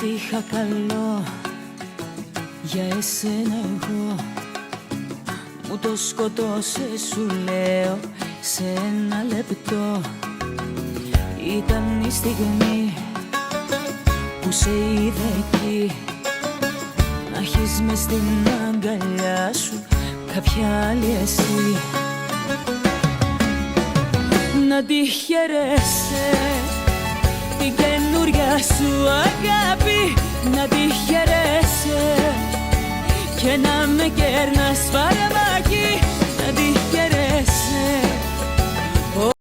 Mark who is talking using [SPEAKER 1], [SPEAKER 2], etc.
[SPEAKER 1] Ό,τι είχα καλό για εσένα εγώ μου το σκοτώσε, σου λέω, σε ένα λεπτό. Ήταν η στιγμή που σε είδα εκεί, να έχεις μες στην αγκαλιά σου κάποια άλλη εσύ. Να τη χαιρέσαι την καινούρια σου αγάπη, να τη χαιρέσαι και να με κέρνας φαρμάκι.